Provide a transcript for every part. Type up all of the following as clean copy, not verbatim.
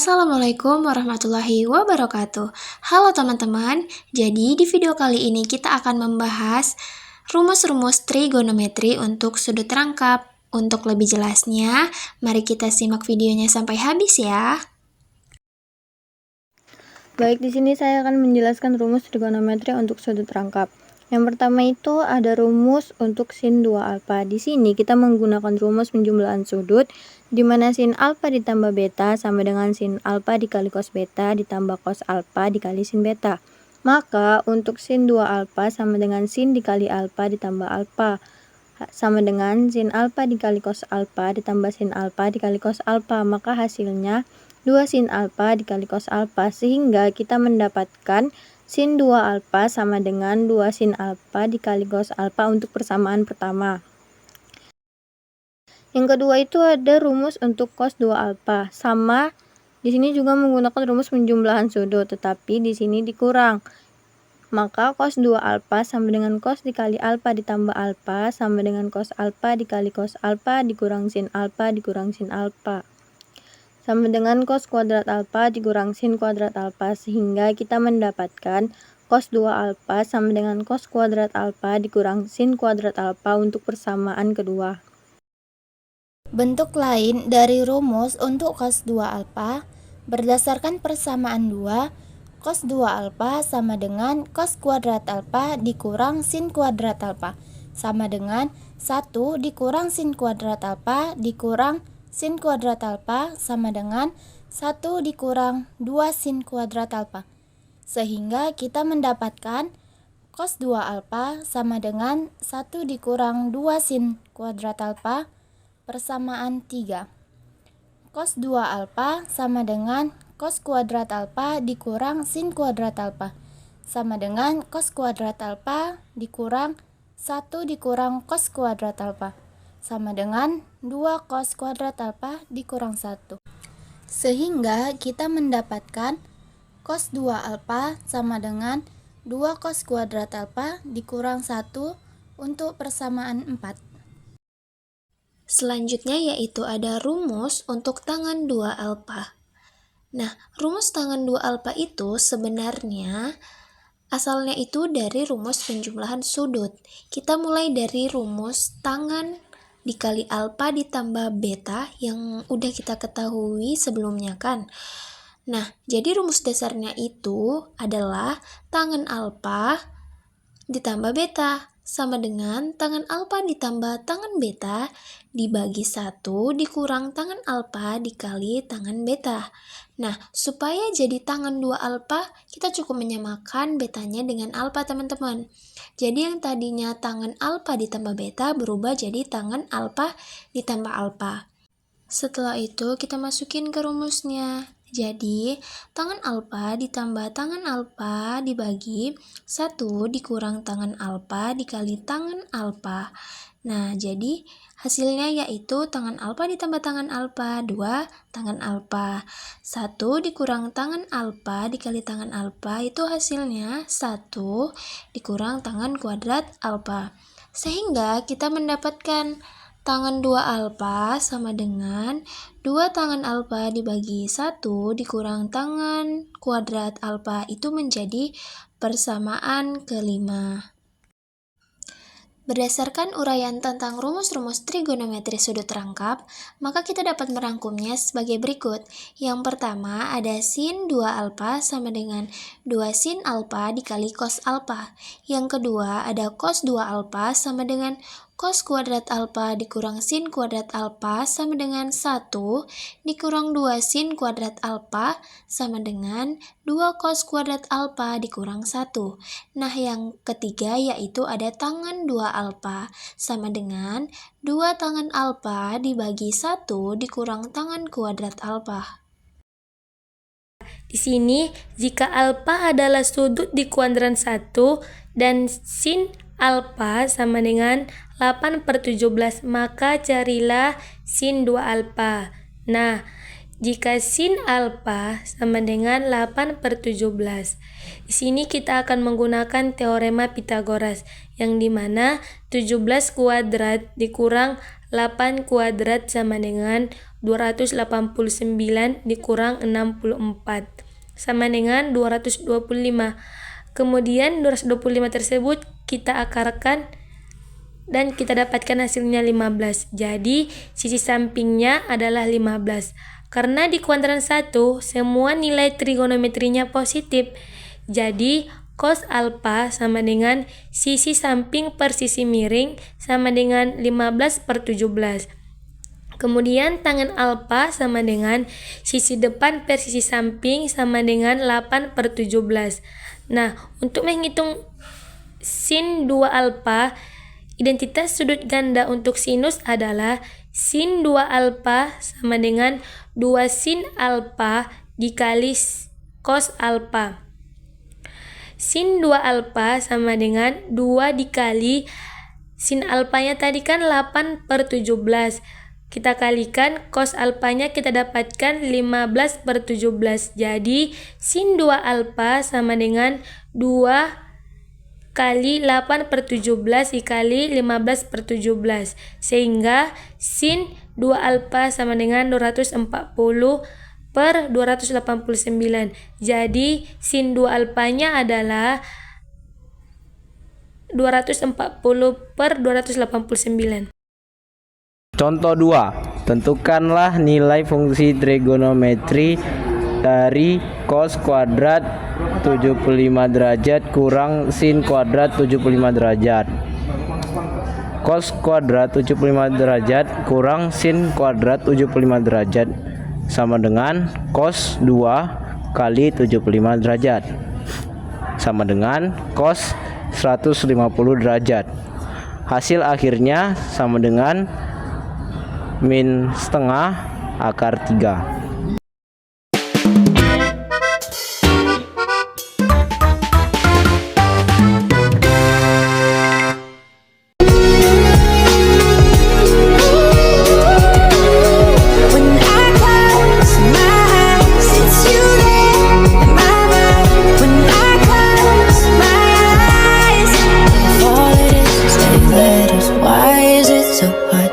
Assalamualaikum warahmatullahi wabarakatuh. Halo teman-teman, jadi di video kali ini kita akan membahas rumus-rumus trigonometri untuk sudut rangkap. Untuk lebih jelasnya, mari kita simak videonya sampai habis ya. Baik, di sini saya akan menjelaskan rumus trigonometri untuk sudut rangkap. Yang pertama itu ada rumus untuk sin 2 alfa. Di sini kita menggunakan rumus penjumlahan sudut, di mana sin alfa ditambah beta sama dengan sin alfa dikali cos beta ditambah cos alfa dikali sin beta. Maka untuk sin 2 alfa sama dengan sin dikali alfa ditambah alfa, sama dengan sin alfa dikali cos alfa ditambah sin alfa dikali cos alfa. Maka hasilnya 2 sin alfa dikali cos alfa, sehingga kita mendapatkan sin 2 alfa sama dengan 2 sin alfa dikali cos alfa untuk persamaan pertama. Yang kedua itu ada rumus untuk cos 2 alfa. Sama, di sini juga menggunakan rumus penjumlahan sudut, tetapi di sini dikurang. Maka cos 2 alfa sama dengan cos dikali alfa ditambah alfa sama dengan cos alfa dikali cos alfa dikurang sin alfa dikurang sin alfa, sama dengan cos kuadrat alfa dikurang sin kuadrat alfa, sehingga kita mendapatkan cos 2 alfa sama dengan cos kuadrat alfa dikurang sin kuadrat alfa untuk persamaan kedua. Bentuk lain dari rumus untuk cos 2 alfa berdasarkan persamaan 2, cos 2 alfa sama dengan cos kuadrat alfa dikurang sin kuadrat alfa sama dengan 1 dikurang sin kuadrat alfa dikurang sin kuadrat alfa sama dengan 1 dikurang 2 sin kuadrat alfa. Sehingga kita mendapatkan cos 2 alfa sama dengan 1 dikurang 2 sin kuadrat alfa persamaan 3. Cos 2 alfa sama dengan cos kuadrat alfa dikurang sin kuadrat alfa sama dengan cos kuadrat alfa dikurang 1 dikurang cos kuadrat alfa sama dengan 2 cos kuadrat alfa dikurang 1. Sehingga kita mendapatkan cos 2 alfa sama dengan 2 cos kuadrat alfa dikurang 1 untuk persamaan 4. Selanjutnya yaitu ada rumus untuk tangan 2 alfa. Nah, rumus tangan 2 alfa itu sebenarnya asalnya itu dari rumus penjumlahan sudut. Kita mulai dari rumus tangan dikali alfa ditambah beta yang udah kita ketahui sebelumnya kan. Nah, jadi rumus dasarnya itu adalah tangan alfa ditambah beta sama dengan tangan alfa ditambah tangan beta dibagi 1 dikurang tangan alfa dikali tangan beta. Nah, supaya jadi tangan 2 alfa, kita cukup menyamakan betanya dengan alfa teman-teman. Jadi yang tadinya tangan alfa ditambah beta berubah jadi tangan alfa ditambah alfa. Setelah itu kita masukin ke rumusnya. Jadi, tangan alfa ditambah tangan alfa dibagi 1 dikurang tangan alfa dikali tangan alfa. Nah, jadi hasilnya yaitu tangan alfa ditambah tangan alfa, 2 tangan alfa. 1 dikurang tangan alfa dikali tangan alfa itu hasilnya 1 dikurang tangan kuadrat alfa. Sehingga kita mendapatkan tangan 2 alfa sama dengan 2 tangan alfa dibagi 1 dikurang tangan kuadrat alfa itu menjadi persamaan kelima. Berdasarkan uraian tentang rumus-rumus trigonometri sudut rangkap, maka kita dapat merangkumnya sebagai berikut. Yang pertama ada sin 2 alfa sama dengan 2 sin alfa dikali cos alfa. Yang kedua ada cos 2 alfa sama dengan cos kuadrat alfa dikurang sin kuadrat alfa sama dengan 1 dikurang 2 sin kuadrat alfa sama dengan 2 cos kuadrat alfa dikurang 1. Nah, yang ketiga yaitu ada tangan 2 alfa sama dengan 2 tangan alfa dibagi 1 dikurang tangan kuadrat alfa. Di sini, jika alfa adalah sudut di kuadran 1 dan sin alfa sama dengan 8/17, maka carilah sin 2 alfa. Nah, jika sin alfa sama dengan 8/17. Di sini kita akan menggunakan teorema Pythagoras, yang dimana 17 kuadrat dikurang 8 kuadrat sama dengan 289 dikurang 64, sama dengan 225. Kemudian 225 tersebut kita akarkan dan kita dapatkan hasilnya 15. Jadi sisi sampingnya adalah 15. Karena di kuadran 1 semua nilai trigonometrinya positif, jadi cos alfa sama dengan sisi samping per sisi miring sama dengan 15/17. Kemudian tangen alfa sama dengan sisi depan per sisi samping sama dengan 8/17. Nah, untuk menghitung sin 2 alfa, identitas sudut ganda untuk sinus adalah sin 2 alfa sama dengan 2 sin alfa dikali cos alfa. Sin 2 alfa sama dengan 2 dikali sin alfanya tadi kan 8/17. Kita kalikan cos alfanya, kita dapatkan 15/17. Jadi sin 2 alfa sama dengan 2 kali 8/17 dikali 15/17, sehingga sin 2 alfa sama dengan 240/289. Jadi sin 2 alfanya adalah 240/289. Contoh 2. Tentukanlah nilai fungsi trigonometri dari cos kuadrat 75 derajat kurang sin kuadrat 75 derajat. Cos kuadrat 75 derajat kurang sin kuadrat 75 derajat sama dengan cos 2 kali 75 derajat sama dengan cos 150 derajat. Hasil akhirnya sama dengan min setengah akar 3.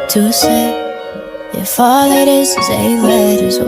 To say if all it is 8 letters.